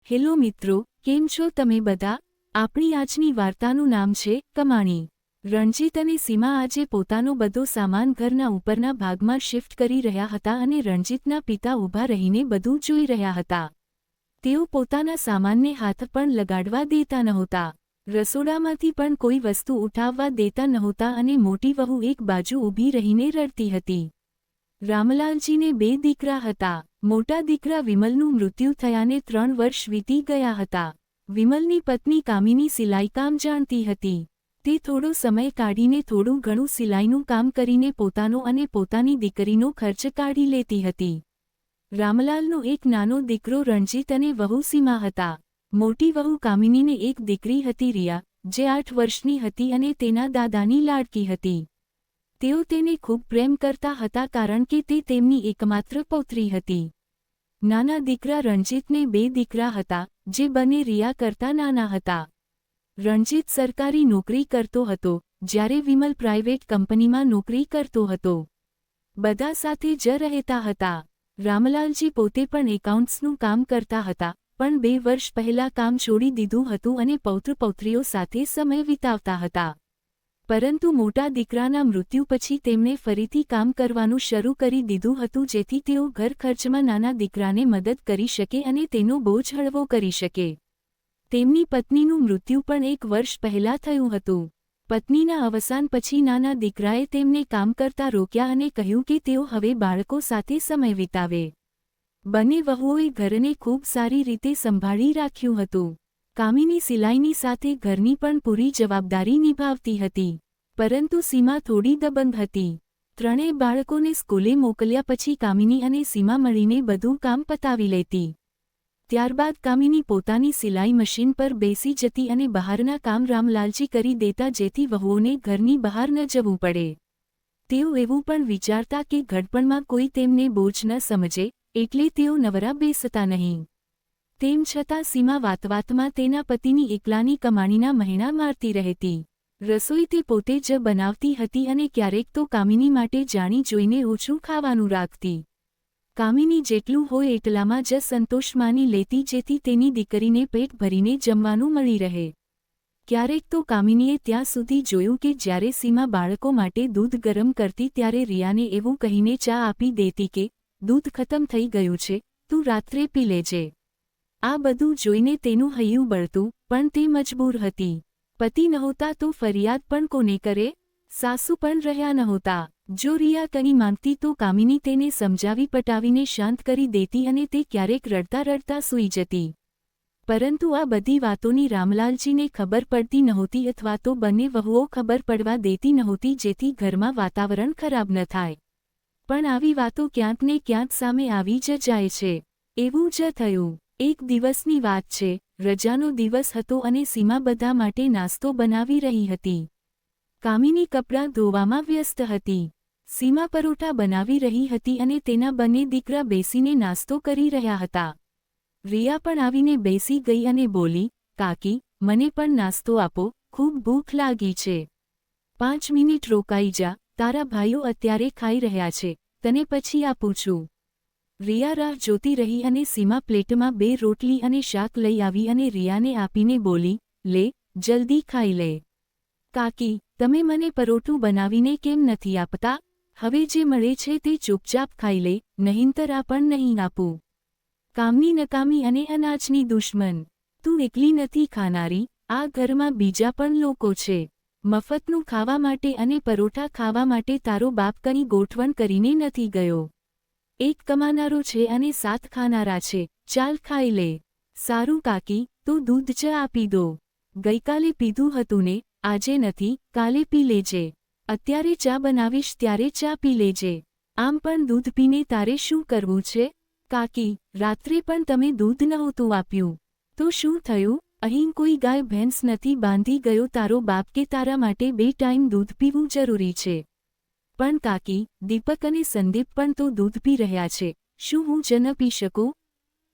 Hello મિત્રો, કેમ છો તમે બધા? આપણી આજની વાર્તાનું નામ છે કમાણી. રણજીત અને સીમા આજે પોતાનો બધો સામાન ઘરના ઉપરના ભાગમાં શિફ્ટ કરી રહ્યા હતા અને રણજીતના પિતા ઊભા રહીને બધું જોઈ રહ્યા હતા. તેઓ પોતાના સામાનને હાથ પણ લગાડવા દેતા નહોતા. રસોડામાંથી પણ કોઈ વસ્તુ ઉઠાવવા દેતા નહોતા અને મોટી વહુ એક બાજુ ઊભી રહીને રડતી હતી. રામલાલજીને 2 દીકરા હતા. મોટા દીકરા વિમલનું મૃત્યુ થયાને 3 વર્ષ વીતી ગયા હતા. વિમલની પત્ની કામિની સિલાઈકામ જાણતી હતી. તે થોડો સમય કાઢીને થોડું ઘણું સિલાઈનું કામ કરીને પોતાનો અને પોતાની દીકરીનો ખર્ચ કાઢી લેતી હતી. રામલાલનો એક નાનો દીકરો રણજીત અને વહુ સીમા હતા. મોટી વહુ કામિનીને એક દીકરી હતી રિયા, જે 8 વર્ષની હતી અને તેના દાદાની લાડકી હતી. તેઓ તેને ખૂબ પ્રેમ કરતા હતા કારણ કે તે તેમની એકમાત્ર પૌત્રી હતી. નાના દીકરા રણજીતને 2 દીકરા હતા, જે બંને રિયા કરતા નાના હતા. રણજીત સરકારી નોકરી કરતો હતો, જ્યારે વિમલ પ્રાઇવેટ કંપનીમાં નોકરી કરતો હતો. બધા સાથે જ રહેતા હતા. રામલાલજી પોતે પણ એકાઉન્ટ્સનું કામ કરતા હતા, પણ 2 વર્ષ પહેલાં કામ છોડી દીધું હતું અને પૌત્ર-પૌત્રીઓ સાથે સમય વિતાવતા હતા. પરંતુ મોટા દીકરાના મૃત્યુ પછી તેમણે ફરીથી કામ કરવાનું શરૂ કરી દીધું હતું જેથી તેઓ ઘર ખર્ચમાં નાના દીકરાને મદદ કરી શકે અને તેનો બોજ હળવો કરી શકે. તેમની પત્નીનું મૃત્યુ પણ 1 વર્ષ પહેલાં થયું હતું. પત્નીના અવસાન પછી નાના દીકરાએ તેમને કામ કરતા રોક્યા અને કહ્યું કે તેઓ હવે બાળકો સાથે સમય વિતાવે. બંને વહુઓએ ઘરને ખૂબ સારી રીતે સંભાળી રાખ્યું હતું. કામિની સિલાઈની સાથે ઘરની પણ પૂરી જવાબદારી નિભાવતી હતી. પરંતુ સીમા થોડી દબંગ હતી. 3 બાળકોને સ્કૂલે મોકલ્યા પછી કામિની અને સીમા મળીને બધું કામ પતાવી લેતી. ત્યારબાદ કામિની પોતાની સિલાઈ મશીન પર બેસી જતી અને બહારના કામ રામલાલજી કરી દેતા જેથી વહુઓને ઘરની બહાર ન જવું પડે. તેઓ એવું પણ વિચારતા કે ઘડપણમાં કોઈ તેમને બોજ ન સમજે, એટલે તેઓ નવરા બેસતા નહીં. તેમ છતાં સીમા વાતવાતમાં તેના પતિની એકલાની કમાણીના મહેણા મારતી રહેતી. રસોઈ તે પોતે જ બનાવતી હતી અને ક્યારેક તો કામિની માટે જાણી જોઈને ઓછું ખાવાનું રાખતી. કામિની જેટલું હોય એટલામાં જ સંતોષ માની લેતી જેથી તેની દીકરીને પેટ ભરીને જમવાનું મળી રહે. ક્યારેક તો કામિનીએ ત્યાં સુધી જોયું કે જ્યારે સીમા બાળકો માટે દૂધ ગરમ કરતી ત્યારે રિયાને એવું કહીને ચા આપી દેતી કે દૂધ ખતમ થઈ ગયું છે, તું રાત્રે પી લેજે. આ બધું જોઈને તેનું હૈયું બળતું, પણ તે મજબૂર હતી. પતિ નહોતા તો ફરિયાદ પણ કોને કરે? સાસુ પણ રહ્યા નહોતા. જો રિયા કંઈ માંગતી તો કામિની તેને સમજાવી પટાવીને શાંત કરી દેતી અને તે ક્યારેક રડતા રડતા સૂઈ જતી. પરંતુ આ બધી વાતોની રામલાલજીને ખબર પડતી નહોતી અથવા તો બંને વહુઓ ખબર પડવા દેતી નહોતી જેથી ઘરમાં વાતાવરણ ખરાબ ન થાય. પણ આવી વાતો ક્યાંક ને ક્યાંક સામે આવી જ જાય છે. એવું જ થયું. એક દિવસની વાત છે. રજાનો દિવસ હતો અને સીમા બધા માટે નાસ્તો બનાવી રહી હતી. કામિની કપડાં ધોવામાં વ્યસ્ત હતી. સીમા પરોઠા બનાવી રહી હતી અને તેના બંને દીકરા બેસીને નાસ્તો કરી રહ્યા હતા. રિયા પણ આવીને બેસી ગઈ અને બોલી, કાકી, મને પણ નાસ્તો આપો, ખૂબ ભૂખ લાગી છે. 5 મિનિટ રોકાઈ જા, તારા ભાઈઓ અત્યારે ખાઈ રહ્યા છે, તને પછી આપું છું. રિયા રાહ જોતી રહી અને સીમા પ્લેટમાં 2 રોટલી અને શાક લઈ આવી અને રિયાને આપીને બોલી, લે, જલ્દી ખાઈ લે. કાકી, તમે મને પરોઠું બનાવીને કેમ નથી આપતા? હવે જે મળે છે તે ચૂપચાપ ખાઈ લે, નહીંતર આ પણ નહીં આપું. કામની નકામી અને અનાજની દુશ્મન. તું એકલી નથી ખાનારી, આ ઘરમાં બીજા પણ લોકો છે. મફતનું ખાવા માટે અને પરોઠા ખાવા માટે તારો બાપ કંઈ ગોઠવણ કરીને નથી ગયો. એક કમાનારો છે અને 7 ખાનારા છે, ચાલ ખાઈ લે. સારું કાકી, તો દૂધ જ આપી દો. ગઈકાલે પીધું હતું ને, આજે નથી, કાલે પી લેજે. અત્યારે ચા બનાવીશ ત્યારે ચા પી લેજે. આમ પણ દૂધ પીને તારે શું કરવું છે? કાકી, રાત્રે પણ તમે દૂધ નહોતું આપ્યું. તો શું થયું? અહીં કોઈ ગાય ભેંસ નથી બાંધી ગયો તારો બાપ કે તારા માટે 2 ટાઈમ દૂધ પીવું જરૂરી છે. પણ કાકી, દીપક અને સંદીપ પણ તો દૂધ પી રહ્યા છે, શું હું જ ન પી શકું?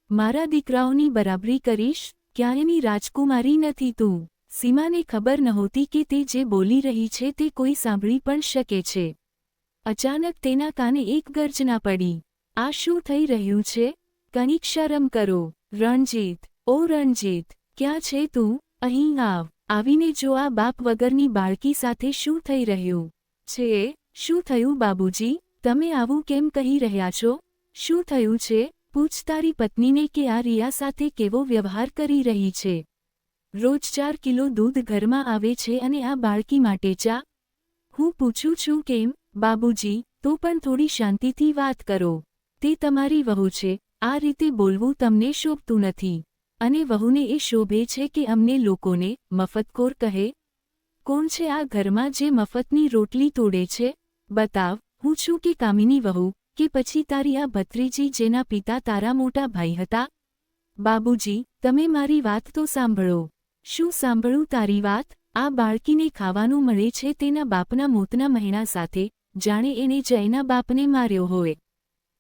મારા દીકરાઓની બરાબરી કરીશ? ક્યાંયની રાજકુમારી નથી તું. સીમાને ખબર નહોતી કે તે જે બોલી રહી છે તે કોઈ સાંભળી પણ શકે છે. અચાનક તેના કાને એક ગર્જના પડી. આ શું થઈ રહ્યું છે? કંઈક શરમ કરો. રણજીત. ઓ રણજીત, ક્યાં છે તું? અહીં આવ. આવીને જો આ બાપ વગરની બાળકી સાથે શું થઈ રહ્યું છે? શું થયું બાબુજી? તમે આવું કેમ કહી રહ્યા છો? શું થયું છે? પૂછ તારી પત્નીને કે આ રિયા સાથે કેવો વ્યવહાર કરી રહી છે. રોજ 4 કિલો દૂધ ઘરમાં આવે છે અને આ બાળકી માટે ચા? હું પૂછું છું કેમ? બાબુજી, તો પણ થોડી શાંતિથી વાત કરો. તે તમારી વહુ છે, આ રીતે બોલવું તમને શોભતું નથી. અને વહુને એ શોભે છે કે અમને લોકોને મફતખોર કહે? કોણ છે આ ઘરમાં જે મફતની રોટલી તોડે છે? બતાવ, હું છું કે કામિની વહુ, કે પછી તારી આ ભત્રીજી જેના પિતા તારા મોટા ભાઈ હતા? બાબુજી, તમે મારી વાત તો સાંભળો. શું સાંભળું તારી વાત? આ બાળકીને ખાવાનું મળે છે તેના બાપના મોતના મહેણા સાથે, જાણે એણે જ એના બાપને માર્યો હોય.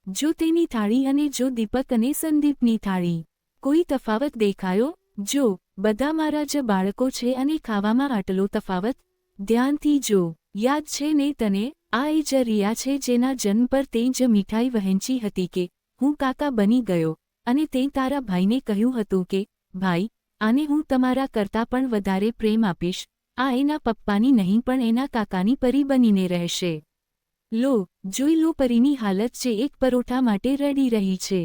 જો તેની થાળી અને જો દીપક અને સંદીપની થાળી. કોઈ તફાવત દેખાયો? જો, બધા મારા જ બાળકો છે અને ખાવામાં આટલો તફાવત? ધ્યાનથી જો. યાદ છે ને તને? આ એ જ રિયા છે જેના જન્મ પર તે જ મીઠાઈ વહેંચી હતી કે હું કાકા બની ગયો, અને તે તારા ભાઈને કહ્યું હતું કે ભાઈ, આને હું તમારા કરતાં પણ વધારે પ્રેમ આપીશ. આ એના પપ્પાની નહીં પણ એના કાકાની પરી બનીને રહેશે. લો, જોઈ લો પરીની હાલત જે એક પરોઠા માટે રડી રહી છે.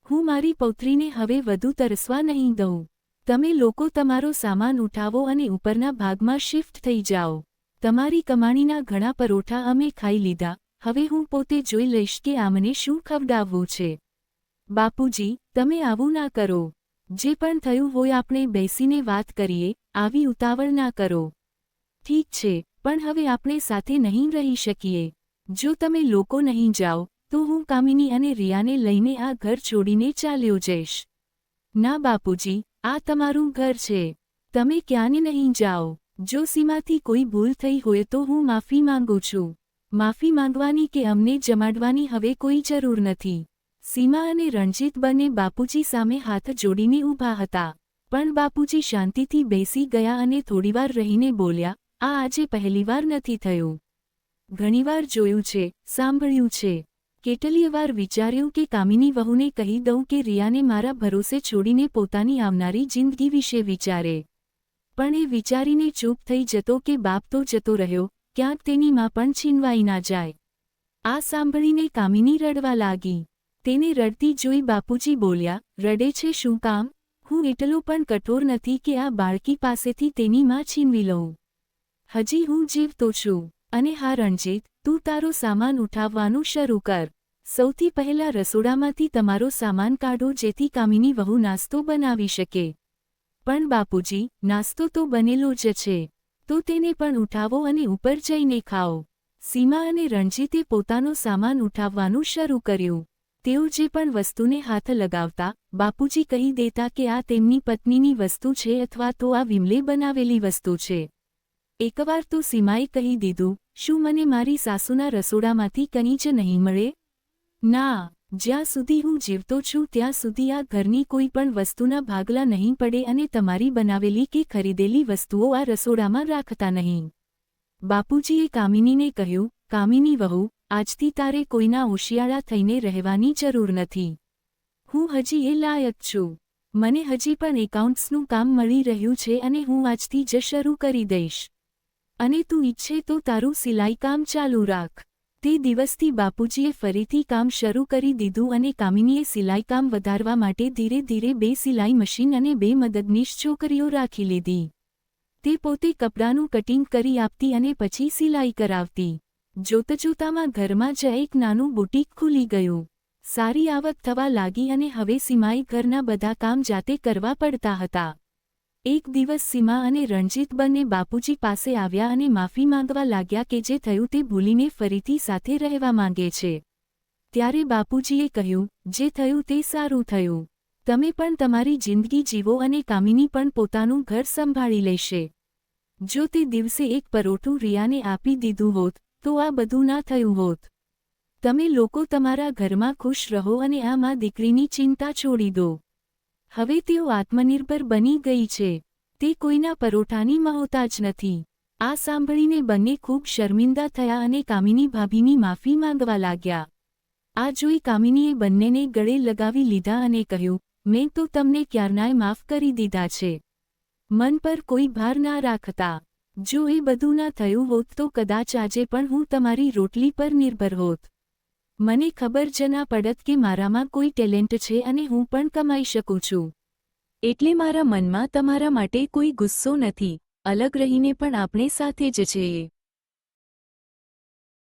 હું મારી પૌત્રીને હવે વધુ તરસવા નહીં દઉં. તમે લોકો તમારો સામાન ઉઠાવો અને ઉપરના ભાગમાં શિફ્ટ થઈ જાઓ. તમારી કમાણીના ઘણા પરોઠા અમે ખાઈ લીધા, હવે હું પોતે જોઈ લઈશ કે આમને શું ખવડાવવું છે. બાપુજી, તમે આવું ના કરો. જે પણ થયું હોય આપણે બેસીને વાત કરીએ, આવી ઉતાવળ ના કરો. ઠીક છે, પણ હવે આપણે સાથે નહીં રહી શકીએ. જો તમે લોકો નહીં જાઓ, તો હું કામિની અને રિયાને લઈને આ ઘર છોડીને ચાલ્યો જઈશ. ના બાપુજી, આ તમારું ઘર છે. તમે ક્યાંને નહીં જાઓ. જો સીમાથી કોઈ ભૂલ થઈ હોય તો હું માફી માંગુ છું. માફી માંગવાની કે અમને જમાડવાની હવે કોઈ જરૂર નથી. સીમા અને રણજીત બંને બાપુજી સામે હાથ જોડીને ઊભા હતા. પણ બાપુજી શાંતિથી બેસી ગયા અને થોડીવાર રહીને બોલ્યા, આ આજે પહેલીવાર નથી થયું. ઘણીવાર જોયું છે, સાંભળ્યું છે. કેટલીય વાર વિચાર્યું કે કામિની વહુને કહી દઉં કે રિયાને મારા ભરોસે છોડીને પોતાની આવનારી જિંદગી વિશે વિચારે. પણ એ વિચારીને ચૂપ થઈ જતો કે બાપ તો જતો રહ્યો, ક્યાંક તેની માં પણ છીનવાઈ ના જાય. આ સાંભળીને કામિની રડવા લાગી. તેને રડતી જોઈ બાપુજી બોલ્યા, રડે છે શું કામ? હું એટલો પણ કઠોર નથી કે આ બાળકી પાસેથી તેની માં છીનવી લઉં. હજી હું જીવતો છું. અને હા રણજીત, તું તારો સામાન ઉઠાવવાનું શરૂ કર. સૌથી પહેલા રસોડામાંથી તમારો સામાન કાઢો જેથી કામિની વહુ નાસ્તો બનાવી શકે. પણ બાપુજી, નાસ્તો તો બનેલો જ છે. તો તેને પણ ઉઠાવો અને ઉપર જઈને ખાઓ. સીમા અને રણજીતે પોતાનો સામાન ઉઠાવવાનું શરૂ કર્યું. તેઓ જે પણ વસ્તુને હાથ લગાવતા, બાપુજી કહી દેતા કે આ તેમની પત્નીની વસ્તુ છે અથવા તો આ વિમલે બનાવેલી વસ્તુ છે. એકવાર તો સીમાએ કહી દીધું, શું મને મારી સાસુના રસોડામાંથી કંઈ જ નહીં મળે? ના, જ્યાં સુધી હું જીવતો છું ત્યાં સુધી આ ઘરની કોઈ પણ વસ્તુના ભાગલા નહીં પડે અને તમારી બનાવેલી કે ખરીદેલી વસ્તુઓ આ રસોડામાં રાખતા નહીં. બાપુજીએ કામિનીને કહ્યું, કામિની વહુ, આજથી તારે કોઈના હોશિયાળા થઈને રહેવાની જરૂર નથી. હું હજી એ લાયક છું. મને હજી પણ એકાઉન્ટ્સનું કામ મળી રહ્યું છે અને હું આજથી જ શરૂ કરી દઈશ. અને તું ઈચ્છે તો તારું સિલાઈ કામ ચાલુ રાખ. તે દિવસથી બાપુજીએ ફરીથી કામ શરૂ કરી દીધું અને કામિનીએ સિલાઈ કામ વધારવા માટે ધીરે ધીરે 2 સિલાઈ મશીન અને 2 મદદનીશ છોકરીઓ રાખી લીધી. તે પોતે કપડાનું કટિંગ કરી આપતી અને પછી સિલાઈ કરાવતી. જોતજોતામાં ઘરમાં જ એક નાનું બુટીક ખુલી ગયું. સારી આવક થવા લાગી અને હવે સીમાએ ઘરના બધા કામ જાતે કરવા પડતા હતા. એક દિવસ સીમા અને રણજીત બંને બાપુજી પાસે આવ્યા અને માફી માંગવા લાગ્યા કે જે થયું તે ભૂલીને ફરીથી સાથે રહેવા માંગે છે. ત્યારે બાપુજીએ કહ્યું, જે થયું તે સારું થયું. તમે પણ તમારી જિંદગી જીવો અને કામિની પણ પોતાનું ઘર સંભાળી લેશે. જો તે દિવસે એક પરોઠું રિયાને આપી દીધું હોત, તો આ બધું ના થયું હોત. તમે લોકો તમારા ઘરમાં ખુશ રહો અને આ માં દીકરીની ચિંતા છોડી દો. હવે તેઓ આત્મનિર્ભર બની ગઈ છે. તે કોઈના પરોઠાની મહોતાજ નથી. આ સાંભળીને બંને ખૂબ શર્મિંદા થયા અને કામિની ભાભીની માફી માંગવા લાગ્યા. આ જોઈ કામિનીએ બંનેને ગળે લગાવી લીધા અને કહ્યું, મેં તો તમને ક્યારનાય માફ કરી દીધા છે. મન પર કોઈ ભાર ના રાખતા. જો એ બધું ના થયું હોત તો કદાચ આજે પણ હું તમારી રોટલી પર નિર્ભર હોત. મને ખબર જ ના પડત કે મારામાં કોઈ ટેલેન્ટ છે અને હું પણ કમાઈ શકું છું. એટલે મારા મનમાં તમારા માટે કોઈ ગુસ્સો નથી. અલગ રહીને પણ આપણે સાથે જ છીએ.